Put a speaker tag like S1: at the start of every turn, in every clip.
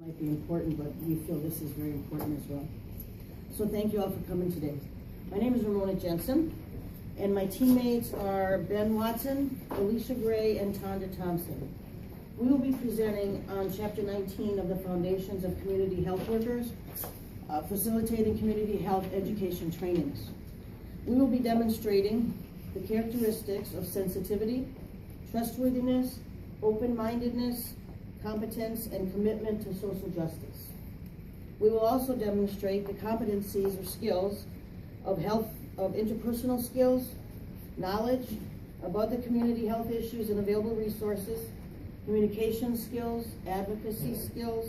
S1: Might be important, but we feel this is very important as well. So thank you all for coming today. My name is Ramona Jensen, and my teammates are Ben Watson, Alicia Gray, and Tonda Thompson. We will be presenting on Chapter 19 of the Foundations of Community Health Workers, facilitating community health education trainings. We will be demonstrating the characteristics of sensitivity, trustworthiness, open-mindedness, competence, and commitment to social justice. We will also demonstrate the competencies or skills of interpersonal skills, knowledge about the community health issues and available resources, communication skills, advocacy skills,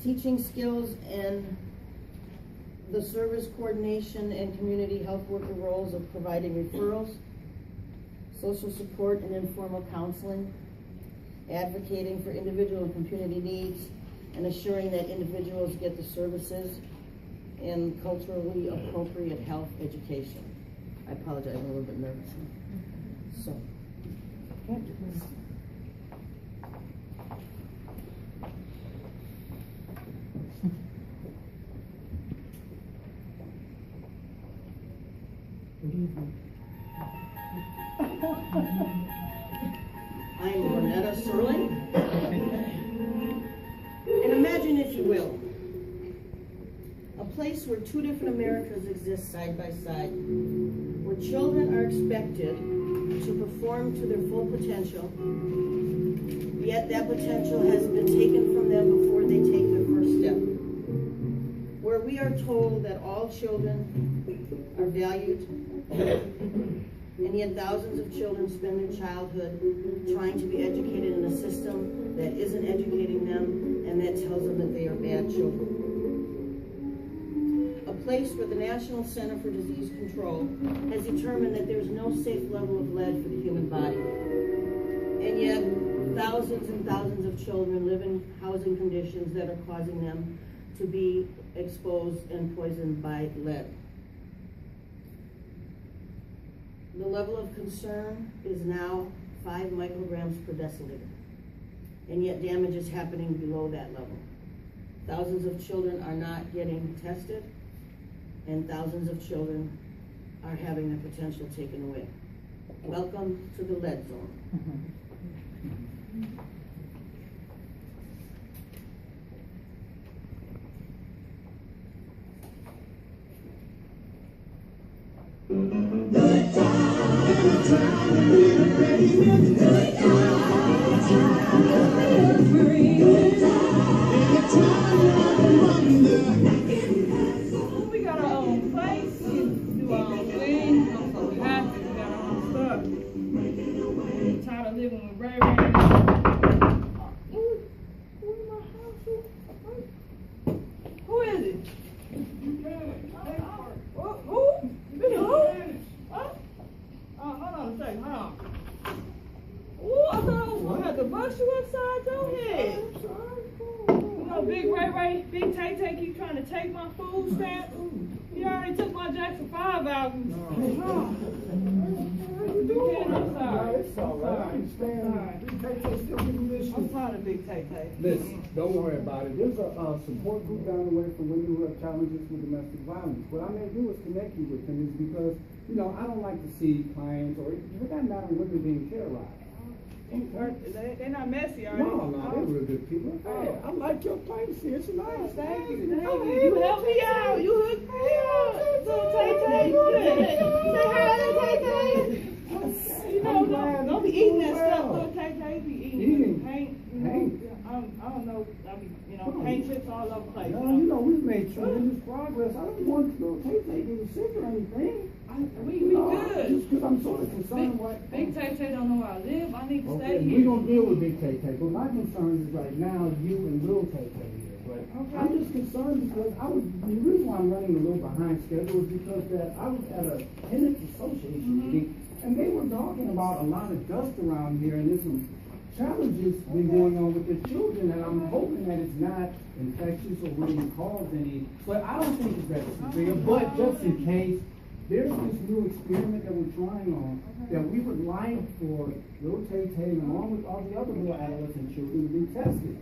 S1: teaching skills, and the service coordination and community health worker roles of providing referrals, social support and informal counseling, advocating for individual and community needs, and assuring that individuals get the services and culturally appropriate health education. I apologize, I'm a little bit nervous. So. Good evening. I'm Ronetta Serling. And imagine, if you will, a place where two different Americas exist side by side, where children are expected to perform to their full potential, yet that potential has been taken from them before they take their first step, where we are told that all children are valued, and yet thousands of children spend their childhood trying to be educated in a system that isn't educating them and that tells them that they are bad children. A place where the National Center for Disease Control has determined that there's no safe level of lead for the human body. And yet thousands and thousands of children live in housing conditions that are causing them to be exposed and poisoned by lead. The level of concern is now 5 micrograms per deciliter, and yet damage is happening below that level. Thousands of children are not getting tested, and thousands of children are having their potential taken away. Welcome to the lead zone.
S2: We got our own place, do our own thing. I'm so happy we got our own stuff. I'm tired of living with Ray Ray. Who in my house? Who is it? Who? Huh? Hold on a second, hold on. Ooh, I thought I had to bust you upside your head. You know, Big Ray Ray, Big Tay Tay keep trying to take my food stamps. He already took my Jackson 5 albums. How you doing? I'm sorry.
S3: It's all right. I understand. Big Tay Tay still giving this shit.
S2: I'm tired of Big Tay Tay.
S3: Listen, don't worry about it. There's a support group down the way for women who have challenges with domestic violence. What I may do is connect you with them is because, you know, I don't like to see clients or, for that matter, women being terrorized.
S2: They're not messy, are they?
S3: No, they're real good people. Hey, I like your place here. It's nice.
S2: Thank you. You help me out. You hooked me up. So Tay Tay, say hi to Tay Tay. You know, don't be eating that stuff. Look, Tay Tay be eating paint. I don't know. I mean, you know, paint chips all over the place.
S3: No, you know, we've made tremendous progress. I don't want to Tay Tay getting sick or anything.
S2: We good.
S3: Just because I'm sort of concerned what.
S2: Big Tay Tay don't know where I live. I need to stay
S3: Okay,
S2: here.
S3: we're going to deal with Big Tay Tay, but my concern is right now you and Little Tay Tay here. But
S2: Okay.
S3: I'm just concerned because the reason why I'm running a little behind schedule is because that I was at a tenants association meeting and they were talking about a lot of dust around here and there's some challenges been going on with the children and I'm hoping that it's not infectious or really cause any, but I don't think it's that severe, but just in case, there's this new experiment that we're trying on that we would like for little Tay Tay, along with all the other little adolescent children, to tested.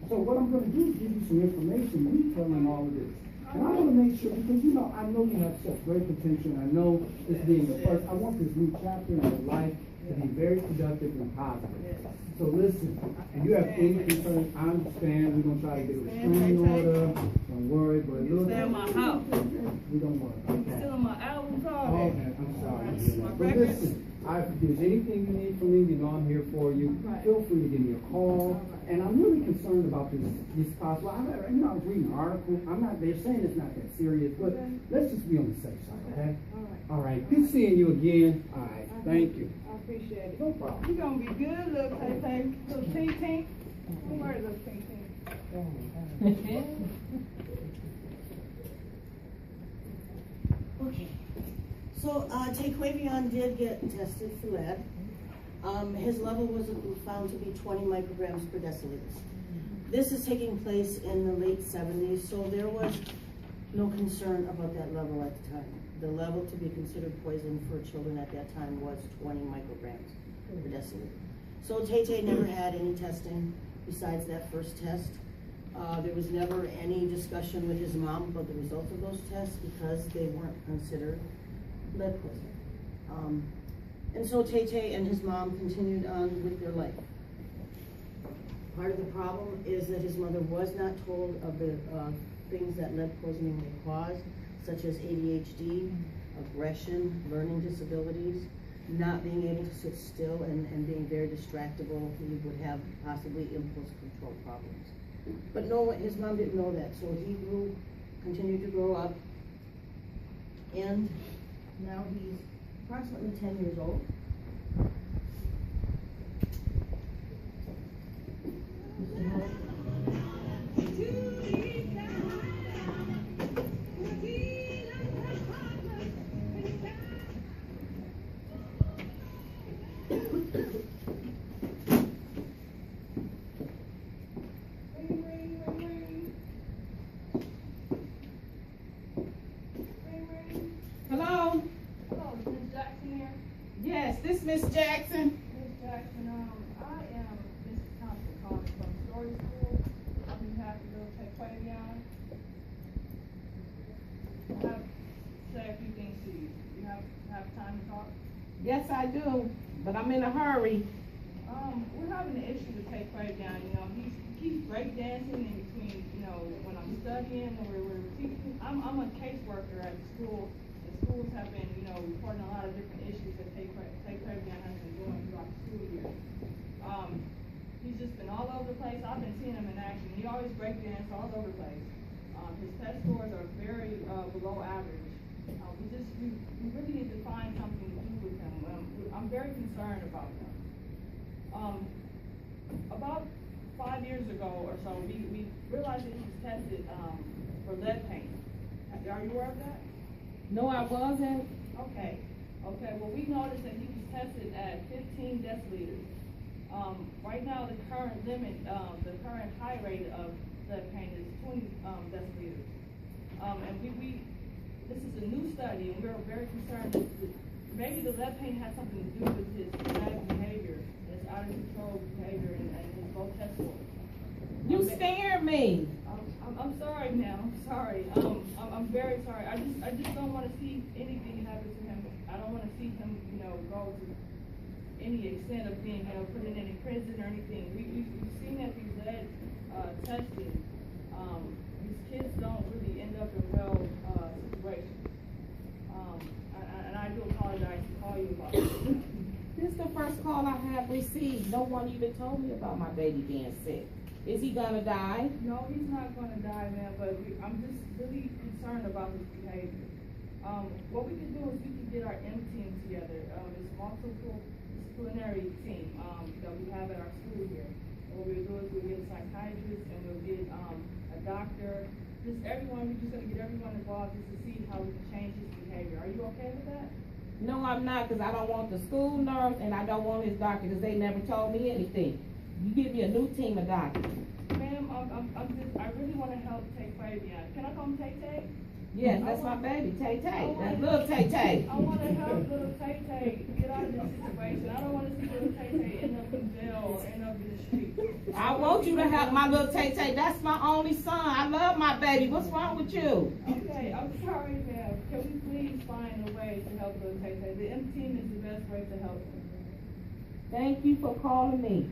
S3: So what I'm gonna do is give you some information detailing all of this. And I wanna make sure, because you know, I know you have such great potential, and I know this being the first, I want this new chapter in your life to be very productive and positive. So listen, if you have any concerns, I understand, we're gonna try to get a restraining order, don't worry, but look.
S2: Stay in my house.
S3: We don't worry about that.
S2: Still in my album card.
S3: Okay, I'm sorry. to hear
S2: My
S3: that. But
S2: records.
S3: listen, if there's anything you need from me, you know I'm here for you.
S2: Right.
S3: Feel free to give me a call. And I'm really concerned about this possible. I was reading an article. They're saying it's not that serious, but let's just be on the safe side, okay? All right. Good seeing you again. All right. Thank you.
S2: I appreciate it.
S3: No problem.
S2: You gonna be good, little Tay-Tay, little Tink-Tink. Don't worry, little Tink-Tink.
S1: Okay, so, Taquavion did get tested for lead. His level was found to be 20 micrograms per deciliter. This is taking place in the late 70s, so there was no concern about that level at the time. The level to be considered poison for children at that time was 20 micrograms per deciliter. So Tay never had any testing besides that first test. There was never any discussion with his mom about the results of those tests because they weren't considered lead poisoning. And so Tay and his mom continued on with their life. Part of the problem is that his mother was not told of the things that lead poisoning may cause, such as ADHD, aggression, learning disabilities, not being able to sit still and being very distractible. He would have possibly impulse control problems. But no, his mom didn't know that, so he continued to grow up, and now he's approximately 10 years old.
S2: Hello? Hello, is Miss Jackson here? Yes, this Miss Jackson. Miss Jackson, I am Mrs. Thompson calling from Story School on behalf of little Taquavion. I have to say a few things to you. You have time to talk? Yes, I do, but I'm in a hurry. We're having an issue with Taquavion. You know, he keeps breakdancing in between, you know, when I'm studying or we're teaching. I'm a caseworker at the school. Schools have been, you know, reporting a lot of different issues that Taquavion has been doing throughout the school year. He's just been all over the place. I've been seeing him in action. He always breakdance all over the place. His test scores are very below average. We really need to find something to do with him. I'm very concerned about him. About 5 years ago or so, we realized that he was tested for lead paint. Are you aware of that?
S4: No, I wasn't.
S2: Okay, well, we noticed that he was tested at 15 deciliters. Right now, the current limit, the current high rate of lead paint is 20 deciliters. And this is a new study, and we're very concerned that maybe the lead paint has something to do with his bad behavior, his out of control behavior, and his low test scores.
S4: You scared me.
S2: I'm sorry, ma'am. I'm sorry. I'm very sorry. I just don't want to see anything happen to him. I don't want to see him, you know, go to any extent of being, you know, put in any prison or anything. We've seen that these lead testing, these kids don't really end up in well situations. And I do apologize to call you about this.
S4: This is the first call I have received. No one even told me about my baby being sick. Is he gonna die?
S2: No, he's not gonna die, man, but I'm just really concerned about his behavior. What we can do is we can get our M team together. It's multidisciplinary team that we have at our school here. And what we'll do is we'll get a psychiatrist and we'll get a doctor. We're just gonna get everyone involved just to see how we can change his behavior. Are you okay with that?
S4: No, I'm not, because I don't want the school nurse and I don't want his doctor, because they never told me anything. You give me a new team of doctors.
S2: Ma'am, I really want to help Taquavion. Can I call him Tay-Tay?
S4: Yes, that's my baby, Tay Tay. That's little Tay Tay.
S2: I wanna help little Tay Tay get out of this situation. I don't wanna see little Tay Tay end up in jail or end up in the street.
S4: I want you to help my little Tay Tay. That's my only son. I love my baby. What's wrong with you?
S2: Okay, I'm sorry, ma'am. Can we please find a way to help little Tay Tay? The M team is the best way to help her.
S4: Thank you for calling me.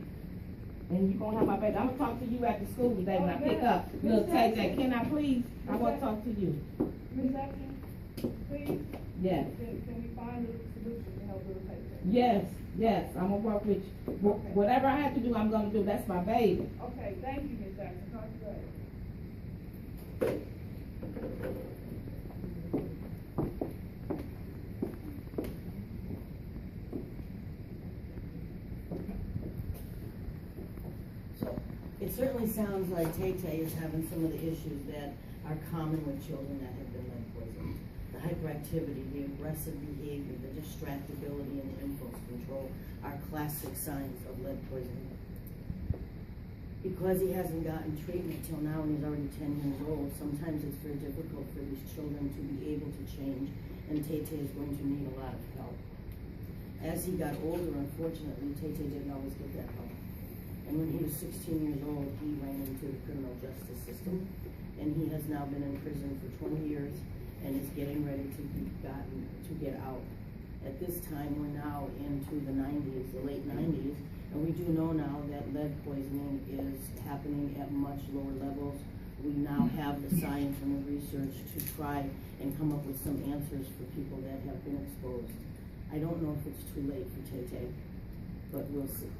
S4: And you gonna have my baby. I'm gonna talk to you at the school today when I pick up little Tay Tay. Can I please? I wanna talk to you.
S2: Ms. Jackson, please,
S4: Yes.
S2: can we find a solution to help little Tay Tay?
S4: Yes, yes, I'm gonna work with you. Whatever I have to do, I'm gonna do. That's my baby.
S2: Okay, thank you, Ms. Jackson. Talk to you later.
S1: So, it certainly sounds like Tay Tay is having some of the issues that are common with children that have been lead poisoned. The hyperactivity, the aggressive behavior, the distractibility, and the impulse control are classic signs of lead poisoning. Because he hasn't gotten treatment till now and he's already 10 years old, sometimes it's very difficult for these children to be able to change, and Tay Tay is going to need a lot of help. As he got older, unfortunately, Tay Tay didn't always get that help. And when he was 16 years old, he ran into the criminal justice system, and he has now been in prison for 20 years and is getting ready to get out. At this time, we're now into the 90s, the late 90s, and we do know now that lead poisoning is happening at much lower levels. We now have the science and the research to try and come up with some answers for people that have been exposed. I don't know if it's too late for Tay Tay, but we'll see.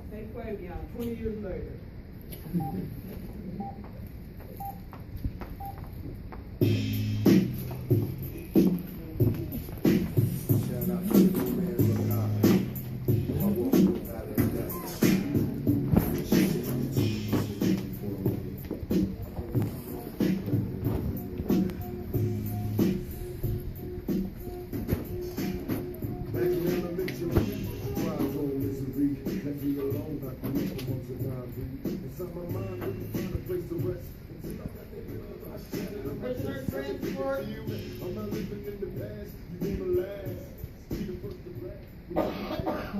S2: Stay Flavion, 20 years later.
S5: Shout out to the man of God. I walk without a doubt. Back in elementary, cry home misery. Let me alone, I can never want to die. Inside my mind, let me find a place to rest.
S1: Prisoner transport.
S5: I'm not living in the past, you gonna last. Be the first to rap.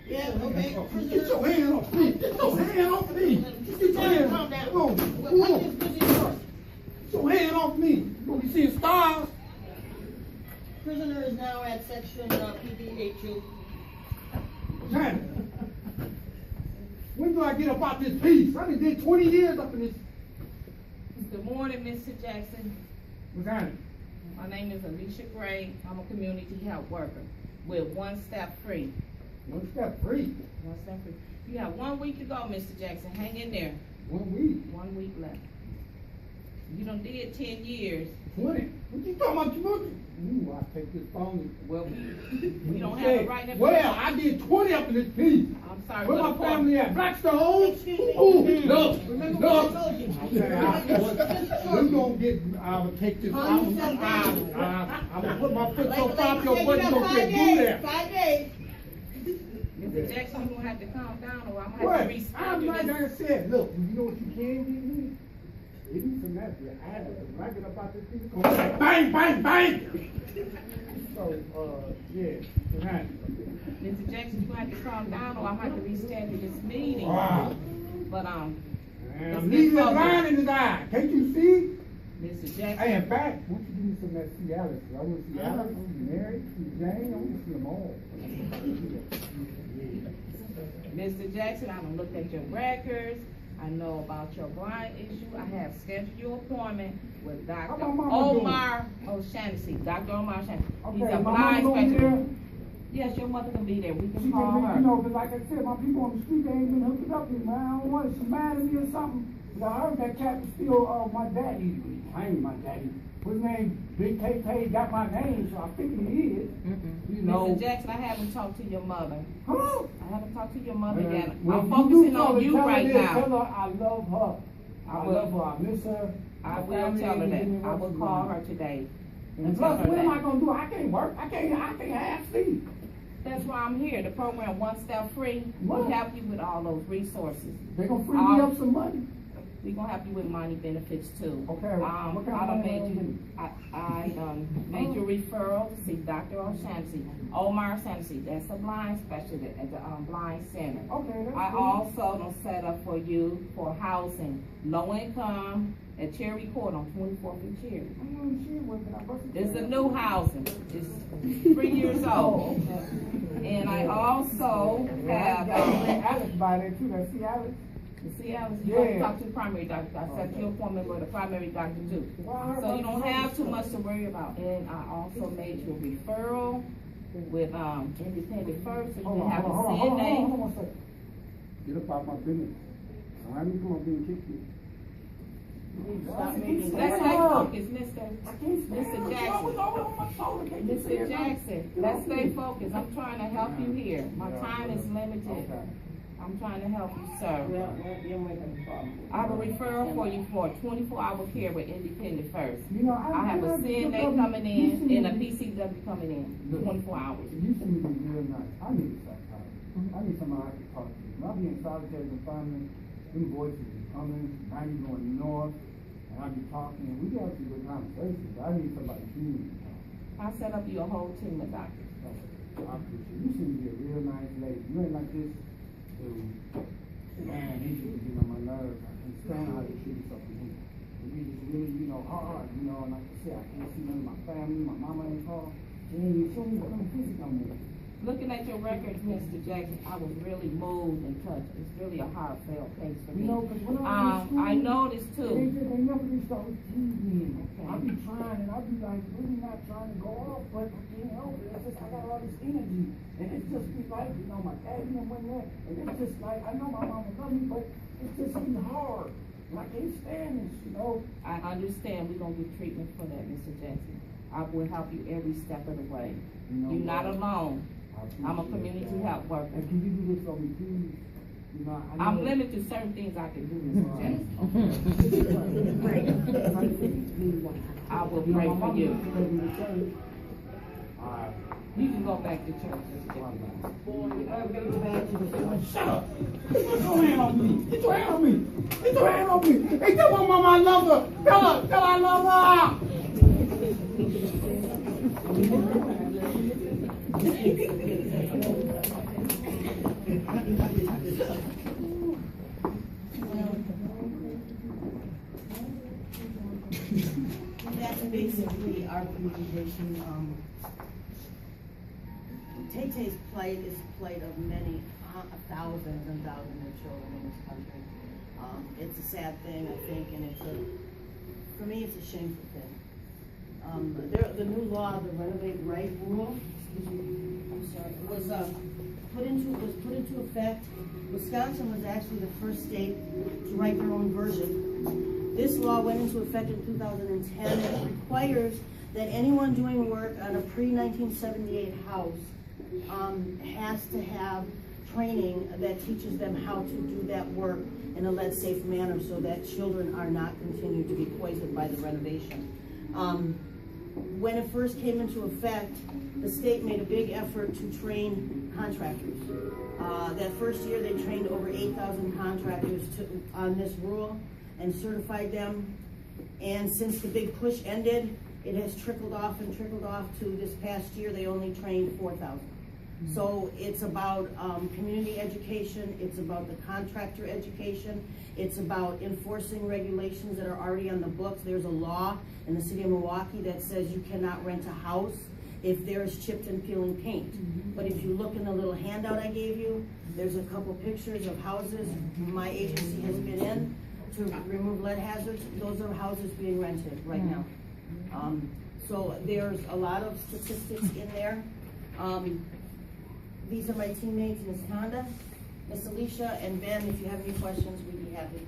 S1: Yeah, okay.
S3: Get your hand off me! Get your hand off me! Get your hand
S1: Calm down.
S3: Come on, come on! Get your hand off me! You gonna be seeing stars?
S1: Prisoner is now at section PDHU.
S3: China. When do I get up out this piece? I done did 20 years up in this.
S4: Good morning, Mr. Jackson.
S3: What's that?
S4: My name is Alicia Gray. I'm a community health worker. We're one step free.
S3: One step free.
S4: One step free. You have 1 week to go, Mr. Jackson. Hang in there.
S3: 1 week.
S4: 1 week left. You done did 10 years.
S3: 20. What you talking about? Ooh, I take this phone.
S4: Well, we don't have it right now.
S3: Well, I did 20 up in this piece.
S4: I'm sorry.
S3: Where
S4: what
S3: my family at? Blackstone?
S1: Excuse me.
S3: Ooh, look,
S1: Remember what I
S3: look.
S1: told you.
S3: We're gonna get, I'll take this, I'm gonna put my foot so far up your butt, you gonna get through there.
S1: 5 days.
S4: Mr. Jackson, you're gonna have to calm down or I'm gonna
S3: What?
S4: have to
S3: I'm
S4: reschedule
S3: like
S4: this.
S3: I said, look, you know what you can give me? Give me some that, I had to, when I get up out this piece, it's gonna say bang, bang, bang! So, yeah, tonight.
S4: Mr. Jackson, you're gonna have to calm down or I'm gonna have to reschedule this meeting.
S3: Wow.
S4: But,
S3: And I'm leaving a line in his eye, can't you see?
S4: Mr.
S3: Hey,
S4: Jackson,
S3: in fact, won't you give me some of that see Alice? I wanna see Alice, see Mary, see Jane, I wanna see them all.
S4: Mr. Jackson, I done looked at your records. I know about your blind issue. I have scheduled your appointment with Dr.
S3: How my mama doing?
S4: Omar O'Shaughnessy. Dr. Omar O'Shaughnessy. He's
S3: Okay,
S4: a
S3: my
S4: blind
S3: mama gonna be there?
S4: specialist. Yes, your mother can be there. We
S3: She
S4: can call
S3: can,
S4: her.
S3: you know, 'cause like I said, my people on the street, they ain't been hooking up with me, man. I don't want some mad at me or something. 'Cause I heard that cat was still, my daddy. He claimed my daddy. His name, Big Tay Tay, got my name, so I figure he is. You know.
S4: Mr. Jackson, I haven't talked to your mother.
S3: Huh?
S4: I haven't talked to your mother yet.
S3: Well,
S4: I'm
S3: you
S4: focusing
S3: tell
S4: on
S3: her,
S4: you
S3: tell her
S4: right
S3: this,
S4: now.
S3: Tell her I love her. I
S4: will.
S3: love her. I miss her.
S4: I
S3: My
S4: will
S3: family
S4: tell her
S3: ain't
S4: that.
S3: giving me
S4: I
S3: what
S4: will
S3: she
S4: call
S3: wants.
S4: her today.
S3: And plus, what am I gonna do? I can't work. I can't half sleep.
S4: That's why I'm here. The program One Step Free,
S3: What?
S4: we help you with all those resources.
S3: They gonna free me up some money.
S4: We gonna help you with money benefits too.
S3: Okay,
S4: I
S3: what kind of
S4: done
S3: money
S4: made
S3: they
S4: you,
S3: gonna
S4: made you referral to see Dr. O'Shaughnessy, Omar Shaughnessy. That's a blind specialist at the blind center.
S3: Okay, that's
S4: I
S3: cool.
S4: also done set up for you for housing, low income at Cherry Court on 24th and Cherry. It's a new housing. It's 3 years old. And I also have,
S3: Alex by there too. That's see Alex.
S4: you see, Alice, you
S3: Yeah.
S4: have to talk to the primary doctor. I set your appointment with the primary doctor too. So you don't have too much to worry about. And I also made you a referral with, Independent First, so you can have a
S3: Hold on
S4: CNA.
S3: one second. Get up out my business. Don't have me come up here and kick you.
S1: Stop making.
S4: Let's stay focused, Mr.
S3: Mr.
S4: Jackson. Mr. Jackson, let's stay focused. I'm trying to help you here. My time is limited.
S3: Okay.
S4: I'm trying to help you, sir.
S1: You're making a problem.
S4: I have a referral for you for 24-hour care with Independent First.
S3: You know,
S4: I have a CNA coming in and a PCW coming in, 24 hours.
S3: You seem to be real nice. I need a psychologist. I need somebody I can talk to. When I be in solitary confinement, them voices be coming, now you going north, and I be talking, and we have some good conversations. I need somebody human to talk.
S4: I set up you a whole team of doctors.
S3: I appreciate you. You seem to be a real nice lady. You ain't like this dude. Man, he used to get on my nerves. I can't stand how they treat us up in here. We just really, hard, and like I said, I can't see none of my family, my mama ain't called. She ain't even show me what I'm visit no more.
S4: Looking at your records, Mr. Jackson, I was really moved and touched. It's really a heartfelt case for me.
S3: Because when I was in school,
S4: I noticed too.
S3: They never used to always tease me.
S4: Okay.
S3: I be trying, and I be like really not trying to go off, but I can't help it. It's just I got all this energy, and it's just be like, my dad went there, and it's just like I know my mama love me, but it's just be hard. And I can't stand this,
S4: I understand we're gonna get treatment for that, Mr. Jackson. I will help you every step of the way. You're not alone. I'm a community health worker.
S3: And can you do this for me, please? I
S4: I'm
S3: know-
S4: limited to certain things I can do, Mr. Jackson. I will pray for you.
S3: Alright.
S4: You can go back to church, Mr. Jackson.
S3: Shut up! Get your hand on me! Get your hand on me! Get your hand on me! Hey, tell my mama I love her! Tell her I love her!
S1: That's basically our communication. Tay-Tay's plight is the plight of many, thousands and thousands of children in this country. It's a sad thing, I think, and for me, it's a shameful thing. The new law, the Renovate Right rule, was put into effect. Wisconsin was actually the first state to write their own version. This law went into effect in 2010, and it requires that anyone doing work on a pre-1978 house has to have training that teaches them how to do that work in a lead-safe manner so that children are not continued to be poisoned by the renovation. When it first came into effect, the state made a big effort to train contractors. That first year, they trained over 8,000 contractors on this rule and certified them. And since the big push ended, it has trickled off to this past year, they only trained 4,000. So it's about community education, it's about the contractor education, it's about enforcing regulations that are already on the books. There's a law in the city of Milwaukee that says you cannot rent a house if there's chipped and peeling paint. But if you look in the little handout I gave you, there's a couple pictures of houses my agency has been in to remove lead hazards. Those are houses being rented right now. So there's a lot of statistics in there. These are my teammates, Ms. Honda, Ms. Alicia, and Ben. If you have any questions, we'd be happy